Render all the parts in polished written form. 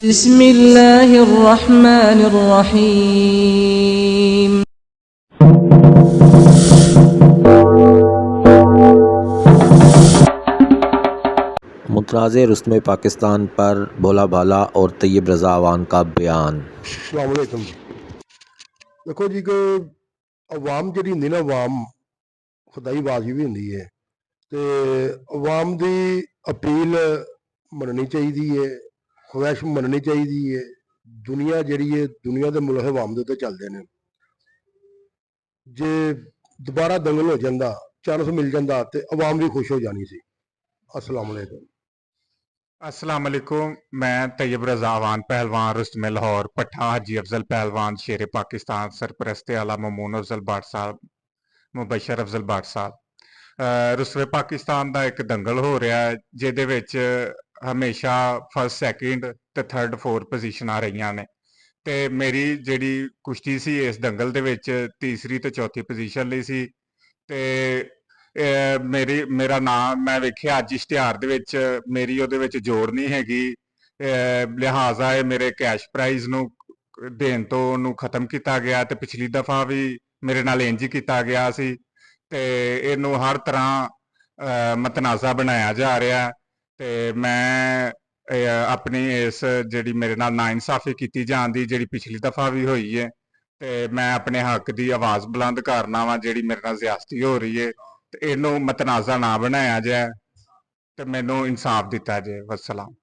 बिस्मिल्लाहिर्रहमानिर्रहीम। मुतनाज़ रुस्म पाकिस्तान पर भोला भाला और तैयब रज़ा अवान का बयान। अस्सलाम वालेकुम जी। देखो जी कि अवाम ਜਿਹੜੀ ਹੁੰਦੀ ਨਾ ਅਵਾਮ ਖੁਦਾਈ ਆਵਾਜ਼ ਵੀ ਹੁੰਦੀ ਹੈ ਤੇ ਅਵਾਮ ਦੀ ਅਪੀਲ ਮੰਨਣੀ ਚਾਹੀਦੀ ਹੈ, ਖਵਾਇਸ਼ ਮੰਨਣੀ ਚਾਹੀਦੀ ਹੈ। ਦੁਨੀਆ ਜਿਹੜੀ ਹੈ, ਦੁਨੀਆ ਦੇ ਮੁਲਕ ਅਵਾਮ ਦੇ ਉੱਤੇ ਚੱਲਦੇ ਨੇ। ਜੇ ਦੁਬਾਰਾ ਦੰਗਲ ਹੋ ਜਾਂਦਾ, ਚਾਂਸ ਮਿਲ ਜਾਂਦਾ ਤੇ ਅਵਾਮ ਵੀ ਖੁਸ਼ ਹੋ ਜਾਣੀ ਸੀ। अस्सलाम वालेकुम। अस्सलाम वालेकुम। मैं तैयब रज़ा अवान पहलवान रुस्तम लाहौर पट्ठा हाजी अफजल पहलवान शेर पाकिस्तान सरपरस्त आला ममून अफजल भाट साहब मुबशर अफजल भाट साहब रुस्तम पाकिस्तान ਦਾ ਇੱਕ ਦੰਗਲ ਹੋ ਰਿਹਾ ਹੈ ਜਿਹਦੇ ਵਿੱਚ ਹਮੇਸ਼ਾ ਫਸਟ ਸੈਕਿੰਡ ਤੇ ਥਰਡ ਫੋਰ ਪੋਜੀਸ਼ਨਾਂ ਰਹੀਆਂ ਨੇ ਤੇ ਮੇਰੀ ਜਿਹੜੀ ਕੁਸ਼ਤੀ ਸੀ ਇਸ ਦੰਗਲ ਦੇ ਵਿੱਚ ਤੀਸਰੀ ਤੇ ਚੌਥੀ ਪੋਜੀਸ਼ਨ ਲਈ ਸੀ ਤੇ ਮੇਰਾ ਨਾਮ ਮੈਂ ਵੇਖਿਆ ਅੱਜ ਇਸ਼ਤਿਹਾਰ ਦੇ ਵਿੱਚ ਮੇਰੀ ਉਹਦੇ ਵਿੱਚ ਜੋੜ ਨਹੀਂ ਹੈਗੀ ਲਿਹਾਜ਼ਾ ਇਹ ਮੇਰੇ ਕੈਸ਼ ਪ੍ਰਾਈਜ਼ ਨੂੰ ਦੇਣ ਤੋਂ ਉਹਨੂੰ ਖਤਮ ਕੀਤਾ ਗਿਆ ਤੇ ਪਿਛਲੀ ਦਫਾ ਵੀ ਮੇਰੇ ਨਾਲ ਇੰਜ ਹੀ ਕੀਤਾ ਗਿਆ ਸੀ ਤੇ ਇਹਨੂੰ ਹਰ ਤਰ੍ਹਾਂ ਮਤਨਾਜ਼ਾ ਬਣਾਇਆ ਜਾ ਰਿਹਾ ਤੇ ਮੈਂ ਆਪਣੀ ਇਸ ਜਿਹੜੀ ਮੇਰੇ ਨਾਲ ਨਾਇਨਸਾਫੀ ਕੀਤੀ ਜਾਂਦੀ ਜਿਹੜੀ ਪਿਛਲੀ ਦਫਾ ਵੀ ਹੋਈ ਹੈ ਤੇ ਮੈਂ ਆਪਣੇ ਹੱਕ ਦੀ ਆਵਾਜ਼ ਬੁਲੰਦ ਕਰਨਾ ਵਾ ਜਿਹੜੀ ਮੇਰੇ ਨਾਲ ਜ਼ਿਆਦਤੀ ਹੋ ਰਹੀ ਹੈ ਤੇ ਇਹਨੂੰ ਮਤਨਾਜ਼ਾ ਨਾ ਬਣਾਇਆ ਜਾਏ ਤੇ ਮੈਨੂੰ इंसाफ दिता जाए। वस्सलाम।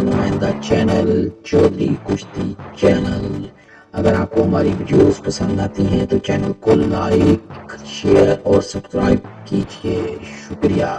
नुमाइंदा चैनल चौधरी कुश्ती चैनल। अगर आपको हमारी वीडियोस पसंद आती हैं तो चैनल को लाइक शेयर और सब्सक्राइब कीजिए। शुक्रिया।